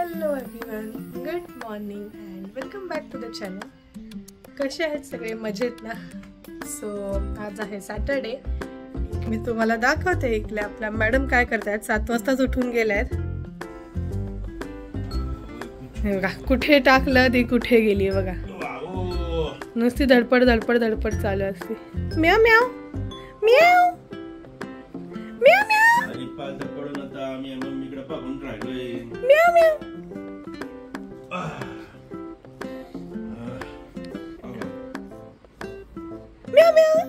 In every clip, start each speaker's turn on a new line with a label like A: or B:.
A: Hello everyone, good morning and welcome back to the channel. कसे आहेत सगळे? मजेत ना? सो आज आहे सॅटर्डे. मी तुम्हाला दाखवते इकडे आपल्या मॅडम काय करतायत. 7 वाजताच उठून गेल्यात. हे बघा कुठे टाकलं ती कुठे गेली बघा. नुसती धडपड धडपड धडपड चालू असते. म्याव म्याव म्याव म्याव म्याव म्याव म्याव. म्याव म्याव.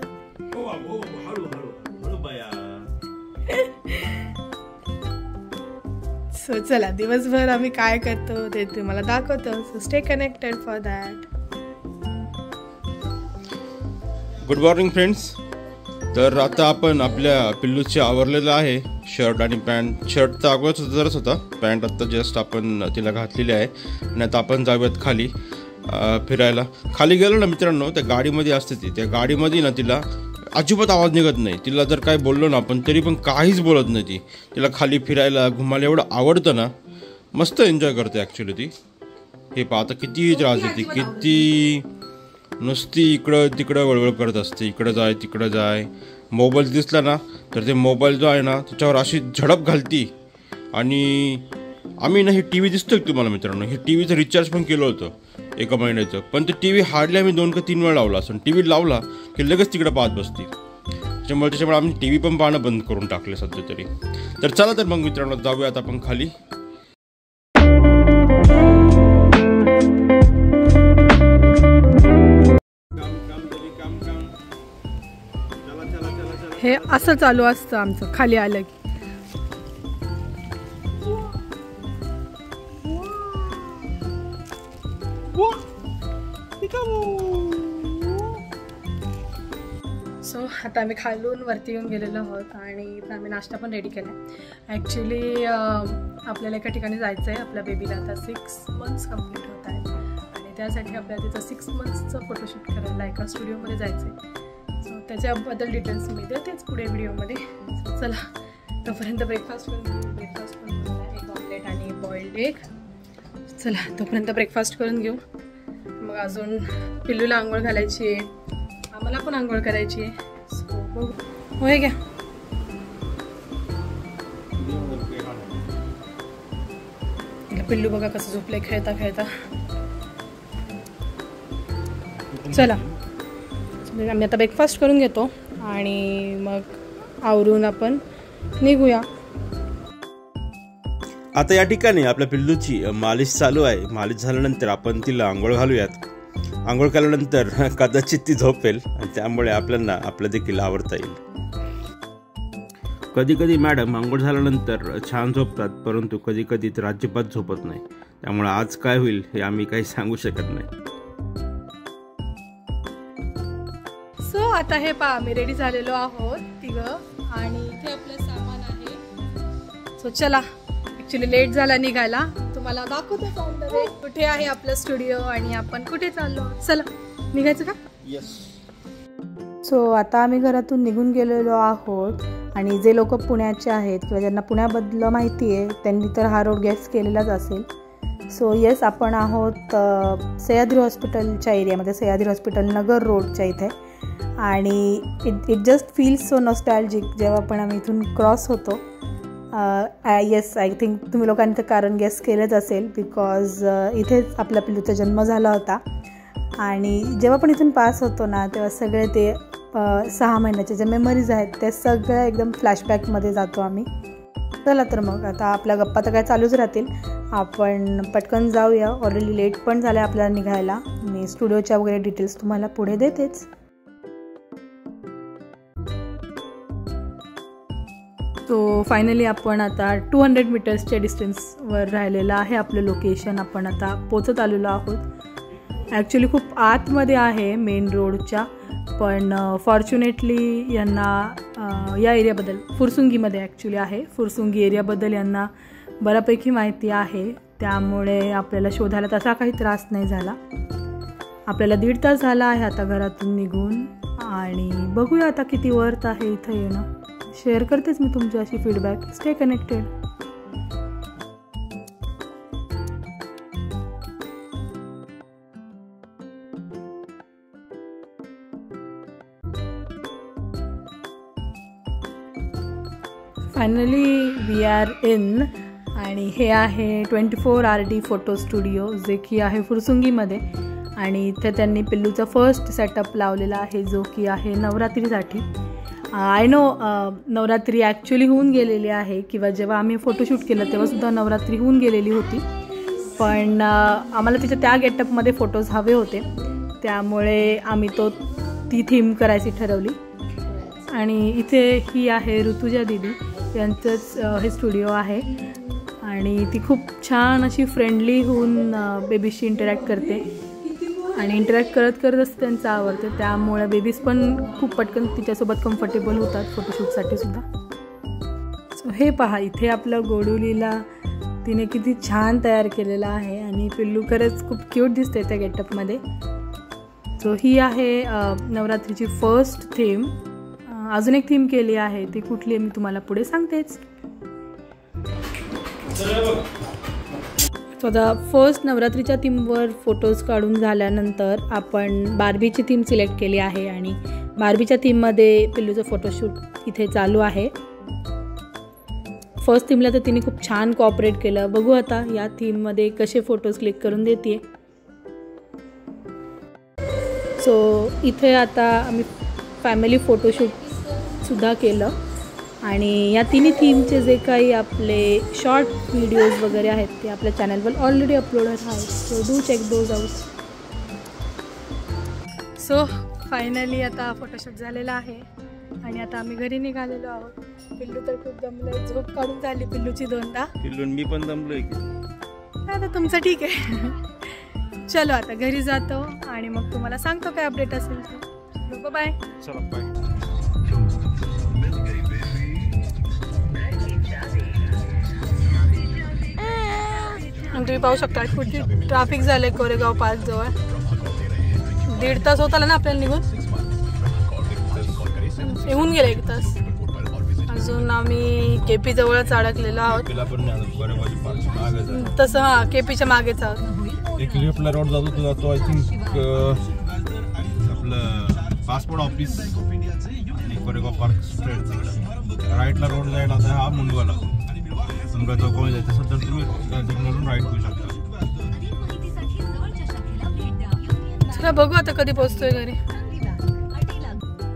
A: सो चला दिवसभर आम्ही काय करतो ते तुम्हाला दाखवतो. So stay connected for that.
B: Good morning friends. तर आता आपण आपल्या पिल्लूचे आवरलेलं आहे. शर्ट आणि पॅन्ट. शर्ट तर अगोदरच होता, पॅन्ट आत्ता जस्ट आपण तिला घातलेली आहे. आणि आता आपण जाऊयात खाली फिरायला. खाली गेलो ना मित्रांनो, त्या गाडीमध्ये असते ती. त्या गाडीमध्ये ना तिला अजिबात आवाज निघत नाही. तिला जर काय बोललो ना आपण तरी पण काहीच बोलत नाही ती. तिला खाली फिरायला घुमायला एवढं आवडतं ना, मस्त एन्जॉय करते ॲक्च्युली ती. हे पाहता किती त्रास देते, किती नुसती इकडं तिकडं वळवळ करत असते. इकडं जाय तिकडं जाय. मोबाईल दिसला ना तर ते मोबाईल जो आहे ना त्याच्यावर अशी झडप घालती. आणि आम्ही ना हे टी व्ही दिसतो की तुम्हाला मित्रांनो, हे टी व्हीचं रिचार्ज पण केलं होतं 1 महिन्याचं. पण ते टी व्ही हार्डली आम्ही 2 का 3 वेळा लावला असं. टी व्ही लावला की लगेच तिकडे पाहत बसते. त्याच्यामुळे आम्ही टी व्ही पण पाहणं बंद करून टाकले सध्या तरी. तर चला तर मग मित्रांनो जाऊयात आपण खाली.
A: हे असं चालू असतं आमचं खाली आलं की. सो आता आम्ही खालून वरती येऊन गेलेलो आहोत आणि आम्ही नाश्ता पण रेडी केला आहे. ॲक्च्युली आपल्याला एका ठिकाणी जायचं आहे. आपल्या बेबीला आता 6 मंथ्स कंप्लीट होत आहेत आणि त्यासाठी आपल्याला तिथं 6 मंथ्सचं फोटोशूट करायला एका स्टुडिओमध्ये जायचं आहे. सो त्याच्याबद्दल डिटेल्स मी देतेच पुढे व्हिडिओमध्ये. सो चला तोपर्यंत ब्रेकफास्ट करून ब्रेकफास्ट पण झाला. 1 ऑमलेट आणि बॉइल्ड एग. चला तोपर्यंत ब्रेकफास्ट करून घेऊ. मग अजून पिल्लूला आंघोळ घालायची आहे, आम्हाला पण आंघोळ करायची आहे. सो बघू. होय घ्या. पिल्लू बघा कसं झोपले खेळता खेळता. चला आम्ही आता ब्रेकफास्ट करून घेतो आणि मग आवरून आपण निघूया.
B: आता या ठिकाणी आपल्या पिल्लूची मालिश चालू आहे. मालिश झाल्यानंतर आपण तिला आंघोळ घालूयात. आंघोळ केल्यानंतर कदाचित ती झोपेल आणि त्यामुळे आपल्याला आपलं देखील आवडता येईल. कधी कधी मॅडम आंघोळ झाल्यानंतर छान झोपतात, परंतु कधी कधी तर अजिबात झोपत नाही. त्यामुळे आज काय होईल हे आम्ही काही सांगू शकत नाही.
A: सो आता हे पहा आम्ही रेडी झालेलो आहोत तिघं आणि इथे आपलं सामान आहे. सो चला ॲक्च्युली लेट झाला निघायला. तुम्हाला दाखवतो कुठे आहे आपलं स्टुडिओ आणि आपण कुठे चाललो. चला निघायचं का?
B: येस.
A: सो आता आम्ही घरातून निघून गेलेलो आहोत आणि जे लोक पुण्याचे आहेत किंवा ज्यांना पुण्याबद्दल माहिती आहे त्यांनी तर हा रोड गेस केलेलाच असेल. सो येस आपण आहोत सह्याद्री हॉस्पिटलच्या एरियामध्ये. सह्याद्री हॉस्पिटल नगर रोडच्या इथे. आणि it just feels so nostalgic जेव्हा पण आम्ही इथून क्रॉस होतो. येस आय थिंक तुम्ही लोकांनी तर कारण गेस केलंच असेल, बिकॉज इथेच आपल्या पिल्लूचा जन्म झाला होता. आणि जेव्हा पण इथून पास होतो ना तेव्हा सगळे ते 6 महिन्याच्या ज्या मेमरीज आहेत त्या सगळ्या एकदम फ्लॅशबॅकमध्ये जातो आम्ही. चला तर मग आता आपल्या गप्पा तर काय चालूच राहतील. आपण पटकन जाऊया. ऑलरेडी लेट पण झालं आहे आपल्याला निघायला. मी स्टुडिओच्या वगैरे डिटेल्स तुम्हाला पुढे देतेच. सो फायनली आपण आता 200 मीटर्सच्या डिस्टन्सवर राहिलेलं आहे आपलं लोकेशन. आपण आता पोचत आलेलो आहोत. ॲक्च्युली खूप आतमध्ये आहे मेन रोडच्या, पण फॉर्च्युनेटली यांना या एरियाबद्दल फुरसुंगीमध्ये ॲक्च्युली आहे. फुरसुंगी एरियाबद्दल यांना बऱ्यापैकी माहिती आहे. त्यामुळे आपल्याला शोधायला तसा काही त्रास नाही झाला. आपल्याला 1.5 तास झाला आहे आता घरातून निघून. आणि बघूया आता किती वर्थ आहे इथं येणं. शेअर करतेच मी तुमच्याशी feedback. Stay connected. Finally we are in आणि हे आहे 24RD फोटो स्टुडिओ, जे की आहे फुरसुंगीमध्ये. आणि इथे त्यांनी पिल्लूचा फर्स्ट सेटअप लावलेला आहे, जो की आहे नवरात्रीसाठी. आय नो नवरात्री ॲक्च्युली होऊन गेलेली आहे, किंवा जेव्हा आम्ही फोटोशूट केलं तेव्हासुद्धा नवरात्री होऊन गेलेली होती. पण आम्हाला तिच्या त्या गेटअपमध्ये फोटोज हवे होते, त्यामुळे आम्ही ती थीम करायची ठरवली. आणि इथे ही आहे ऋतुजा दीदी, यांचंच हे स्टुडिओ आहे. आणि ती खूप छान अशी फ्रेंडली होऊन बेबीशी इंटरॅक्ट करते आणि इंटरॅक्ट करत करतच त्यांचं आवडते, त्यामुळे बेबीज पण खूप पटकन तिच्यासोबत कम्फर्टेबल होतात फोटोशूटसाठी सुद्धा. सो हे पहा, इथे आपलं गोडुलीला तिने किती छान तयार केलेलं आहे आणि पिल्लू खरंच खूप क्यूट दिसते त्या गेटअपमध्ये. सो ही आहे नवरात्रीची फर्स्ट थीम. अजून एक थीम केली आहे, ती कुठली मी तुम्हाला पुढे सांगतेच. सो आता फर्स्ट नवरात्रीच्या थीमवर फोटोज काढून झाल्यानंतर आपण बार्बीची थीम सिलेक्ट केली आहे आणि बार्बीच्या थीममध्ये पिल्लूचं फोटोशूट इथे चालू आहे. फर्स्ट थीमला तर तिने खूप छान कॉपरेट केलं. बघू आता या थीममध्ये कसे फोटोज क्लिक करून देते. सो इथे आता आम्ही फॅमिली फोटोशूटसुद्धा केलं आणि या तिन्ही थीमचे जे काही आपले शॉर्ट व्हिडिओज वगैरे आहेत ते आपल्या चॅनलवर ऑलरेडी अपलोड आहेत. So do check those out. So finally आता फोटोशूट झालेला आहे आणि आता आम्ही घरी निघालेलो आहोत. पिल्लू तर खूप दमलं, झोप काढून झाली पिल्लूची 2दा.
B: पिल्लू मी पण दमलोय की.
A: आता तुमचं ठीक आहे. चलो आता घरी जातो आणि मग तुम्हाला सांगतो काय अपडेट असेल तर. बाय.
B: चला बाय.
A: तुम्ही पाहू शकता कुठे ट्रॅफिक झालंय कोरेगाव पार्क जवळ. 1.5 तास होत आला ना आपल्याला निघून. येऊन गेले 1 तास. अजून आम्ही केपी जवळच अडकलेलो आहोत. तसं हां, केपीच्या मागेच आहोत.
B: एक लेफ्टला रोड जातो आय थिंक आपलं पासपोर्ट ऑफिस आणि कोरेगाव पार्क स्ट्रेट. राईटला रोड जायला आता हा मुंडवाला मुंबई चौकामध्ये जायचं असेल तर तुम्ही तिकडून राईट घेऊ शकता.
A: चला बघू आता कधी पोहोचतोय घरी.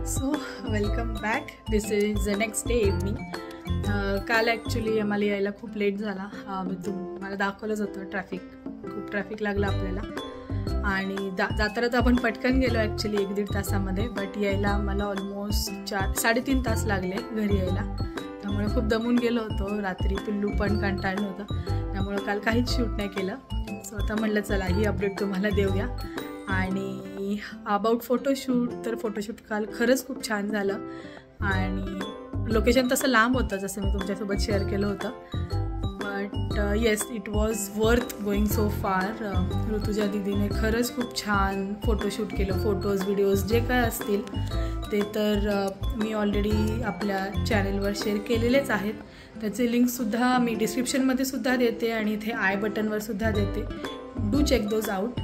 A: So welcome back. This is the next day evening. काल ॲक्च्युली आम्हाला यायला खूप लेट झाला. मी तुम्हाला दाखवलंच होतं, खूप ट्रॅफिक लागलं आपल्याला. आणि जाताना तर आपण पटकन गेलो ॲक्च्युली 1-1.5 तासामध्ये, बट यायला मला ऑलमोस्ट 3.5 तास लागले घरी यायला. त्यामुळे खूप दमून गेलो होतो. रात्री पिल्लू पण कंटाळलं होतं, त्यामुळं काल काहीच शूट नाही केलं. सो आता म्हटलं चला ही अपडेट तुम्हाला देऊया. आणि अबाउट फोटोशूट, तर फोटोशूट काल खरंच खूप छान झालं आणि लोकेशन तसं लांब होतं जसं मी तुमच्यासोबत शेअर केलं होतं. But yes, it was worth going so फार. ऋतुजा दीदीने खरंच खूप छान फोटोशूट केलं. फोटोज, व्हिडिओज जे काय असतील ते तर मी ऑलरेडी आपल्या चॅनलवर शेअर केलेलेच आहेत. त्याचे लिंकसुद्धा मी डिस्क्रिप्शनमध्ये सुद्धा देते आणि इथे आय बटनवर सुद्धा देते. Do check those out.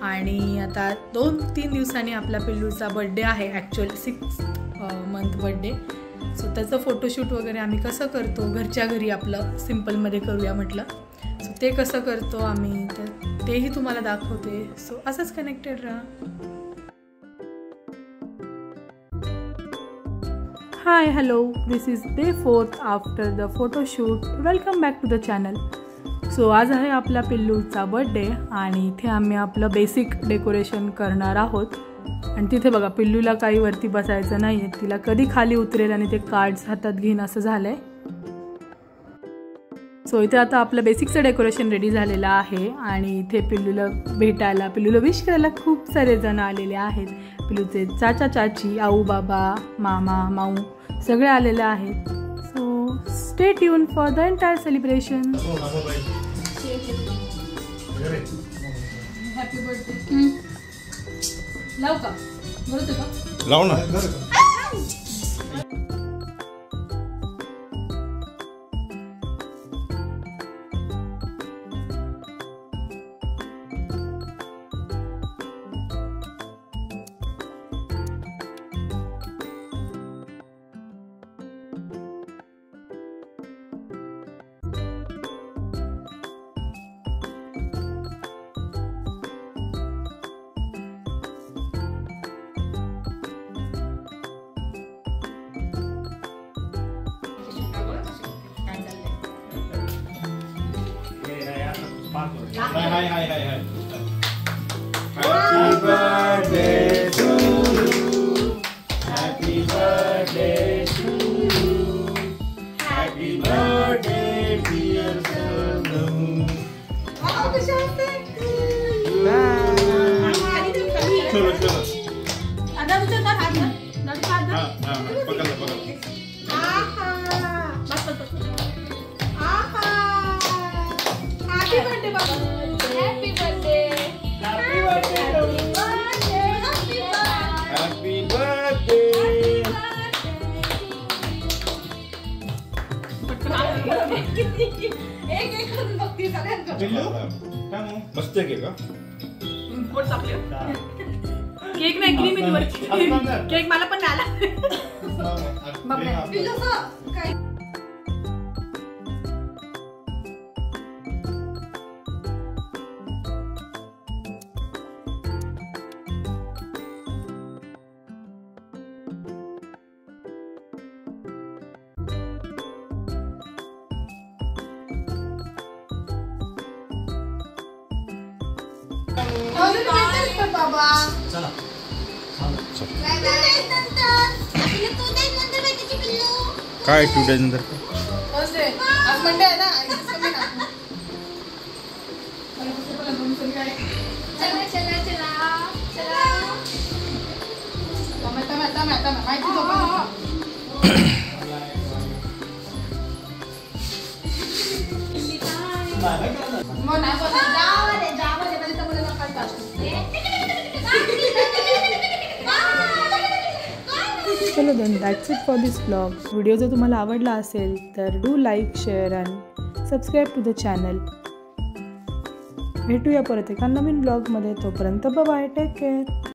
A: आणि आता 2-3 दिवसांनी आपल्या पिल्लूचा बड्डे आहे, actual 6th month birthday. So त्याचं फोटोशूट वगैरे आम्ही कसं करतो घरच्या घरी, आपलं सिम्पलमध्ये करूया म्हटलं. सो ते कसं करतो आम्ही तर तेही तुम्हाला दाखवते. सो असंच कनेक्टेड राहा. Hi, hello, this is day 4th after the photoshoot. Welcome back to the channel. So आज आहे आपल्या पिल्लूचा बड्डे आणि इथे आम्ही आपलं बेसिक डेकोरेशन करणार आहोत. आणि तिथे बघा, पिल्लूला काही वरती बसायचं नाही आहे, तिला कधी खाली उतरेल आणि ते कार्ड्स हातात घेईन असं झालं आहे. सो इथे आता आपलं बेसिकचं डेकोरेशन रेडी झालेलं आहे आणि इथे पिल्लूला भेटायला, पिल्लूला विश करायला खूप सारे जण आलेले आहेत. पिल्लूचे चाचा चाची, आऊ बाबा, मामा माऊ सगळे आलेले आहेत. So stay tune for the entire celebration. Happy birthday. लाव का? बरोबर का?
B: लाव ना. हाय हाय हाय हाय. Happy birthday to you. Happy birthday to you. Happy birthday dear Sonam. चलो चलो.
A: आता तुझं तर हात ना.
B: हां हां पकड पकड.
A: आहा. बस बस. आहा. हॅपी बर्थडे बाबा. Happy birthday. Happy birthday.
B: Happy birthday.
A: एक एक करून बघती सगळ्यांना.
B: पिल्लू काय मस्त केक का?
A: पोट सापले. केक नाही क्रीम वरती. केक मला पण आला. बाबा पिल्लू काय बाबा
C: चला
B: काय 2 days नंतर
A: आज मंडे आहे ना. चलो then that's it for this blog. Video जर तुम्हाला आवडला असेल तर do like share and subscribe to the channel. भेटूया परत एका नवीन ब्लॉगमध्ये. तोपर्यंत बाय टेक केअर.